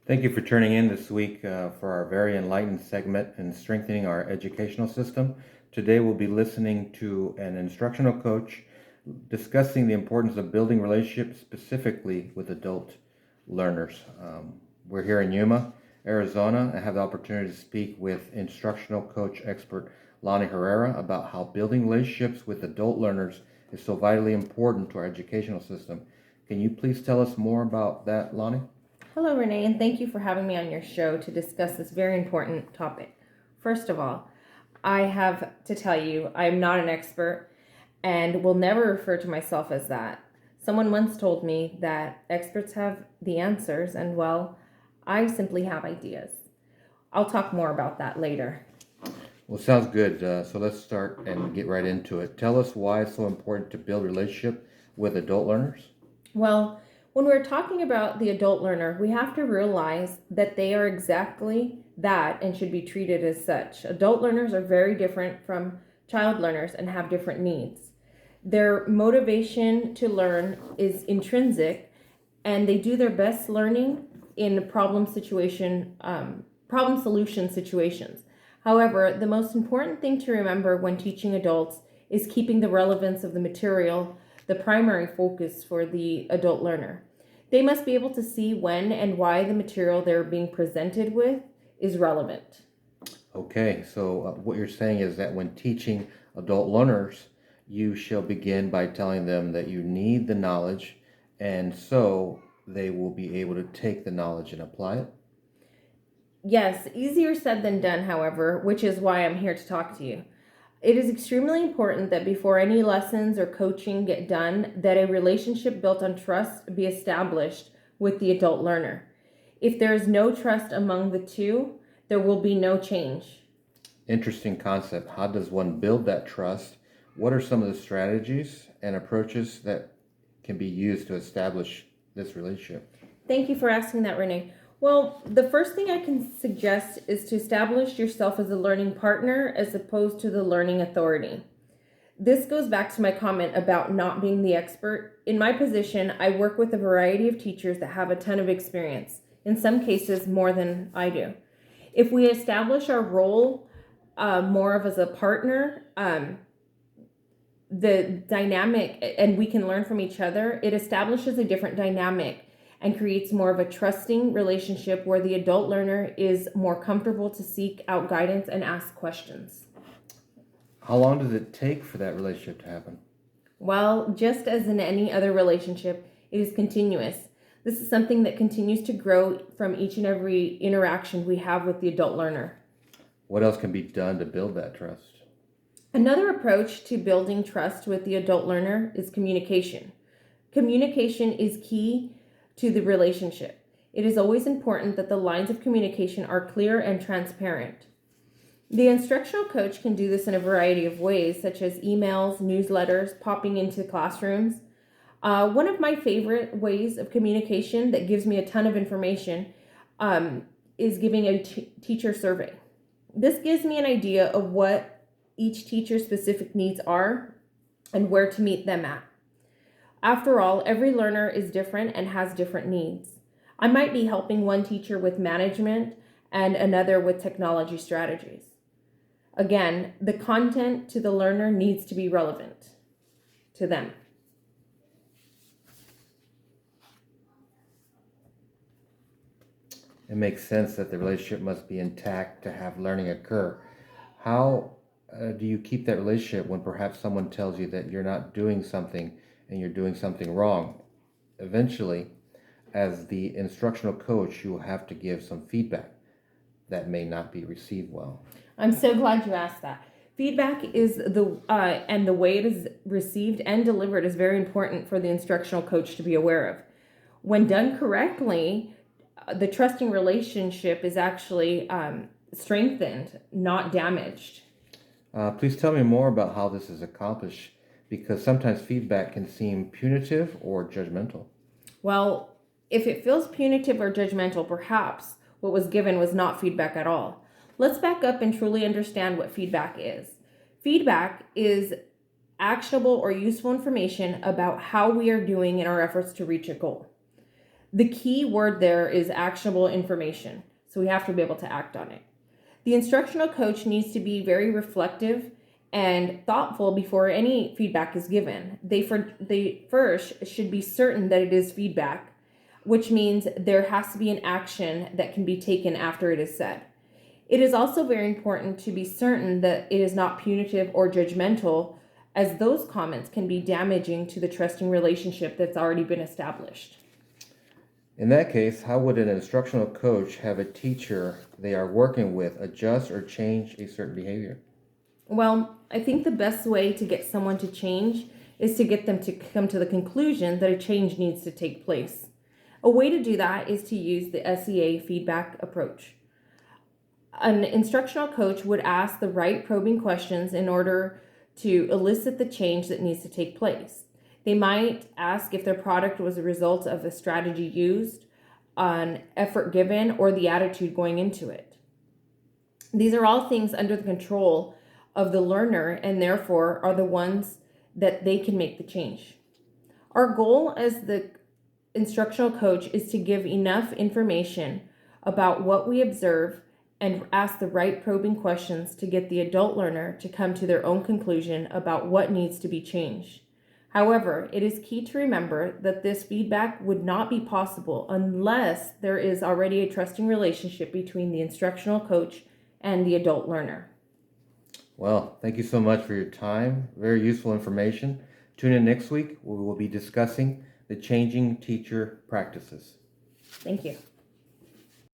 Thank you for turning in this week for our very enlightened segment in strengthening our educational system. Today we'll be listening to an instructional coach discussing the importance of building relationships specifically with adult learners. We're here in Yuma, Arizona. I have the opportunity to speak with instructional coach expert Lonnie Herrera about how building relationships with adult learners is so vitally important to our educational system. Can you please tell us more about that, Lonnie? Hello, Renee, and thank you for having me on your show to discuss this very important topic. First of all, I have to tell you, I am not an expert and will never refer to myself as that. Someone once told me that experts have the answers, and well, I simply have ideas. I'll talk more about that later. Well, sounds good. So let's start and get right into it. Tell us why it's so important to build relationship with adult learners. Well, when we're talking about the adult learner, we have to realize that they are exactly that and should be treated as such. Adult learners are very different from child learners and have different needs. Their motivation to learn is intrinsic, and they do their best learning in problem solution situations. However, the most important thing to remember when teaching adults is keeping the relevance of the material the primary focus for the adult learner. They must be able to see when and why the material they're being presented with is relevant. Okay, so what you're saying is that when teaching adult learners, you shall begin by telling them that you need the knowledge, and so they will be able to take the knowledge and apply it. Yes, easier said than done, however, which is why I'm here to talk to you. It is extremely important that before any lessons or coaching get done, that a relationship built on trust be established with the adult learner. If there is no trust among the two, there will be no change. Interesting concept. How does one build that trust? What are some of the strategies and approaches that can be used to establish this relationship? Thank you for asking that, Renee. Well, the first thing I can suggest is to establish yourself as a learning partner as opposed to the learning authority. This goes back to my comment about not being the expert. In my position, I work with a variety of teachers that have a ton of experience, in some cases more than I do. If we establish our role more of as a partner, the dynamic, and we can learn from each other, it establishes a different dynamic and creates more of a trusting relationship where the adult learner is more comfortable to seek out guidance and ask questions. How long does it take for that relationship to happen? Well, just as in any other relationship, it is continuous. This is something that continues to grow from each and every interaction we have with the adult learner. What else can be done to build that trust? Another approach to building trust with the adult learner is communication. Communication is key to the relationship. It is always important that the lines of communication are clear and transparent. The instructional coach can do this in a variety of ways, such as emails, newsletters, popping into classrooms. One of my favorite ways of communication that gives me a ton of information is giving a teacher survey. This gives me an idea of what each teacher's specific needs are and where to meet them at. After all, every learner is different and has different needs. I might be helping one teacher with management and another with technology strategies. Again, the content to the learner needs to be relevant to them. It makes sense that the relationship must be intact to have learning occur. How do you keep that relationship when perhaps someone tells you that you're not doing something and you're doing something wrong? Eventually, as the instructional coach, you will have to give some feedback that may not be received well. I'm so glad you asked that. Feedback is and the way it is received and delivered is very important for the instructional coach to be aware of. When done correctly, the trusting relationship is actually strengthened, not damaged. Please tell me more about how this is accomplished because sometimes feedback can seem punitive or judgmental. Well, if it feels punitive or judgmental, perhaps what was given was not feedback at all. Let's back up and truly understand what feedback is. Feedback is actionable or useful information about how we are doing in our efforts to reach a goal. The key word there is actionable information. So we have to be able to act on it. The instructional coach needs to be very reflective and thoughtful before any feedback is given. They first should be certain that it is feedback, which means there has to be an action that can be taken after it is said. It is also very important to be certain that it is not punitive or judgmental, as those comments can be damaging to the trusting relationship that's already been established. In that case, how would an instructional coach have a teacher they are working with adjust or change a certain behavior? Well, I think the best way to get someone to change is to get them to come to the conclusion that a change needs to take place. A way to do that is to use the SEA feedback approach. An instructional coach would ask the right probing questions in order to elicit the change that needs to take place. They might ask if their product was a result of a strategy used, an effort given, or the attitude going into it. These are all things under the control of the learner and therefore are the ones that they can make the change. Our goal as the instructional coach is to give enough information about what we observe and ask the right probing questions to get the adult learner to come to their own conclusion about what needs to be changed. However, it is key to remember that this feedback would not be possible unless there is already a trusting relationship between the instructional coach and the adult learner. Well, thank you so much for your time. Very useful information. Tune in next week. We will be discussing the changing teacher practices. Thank you.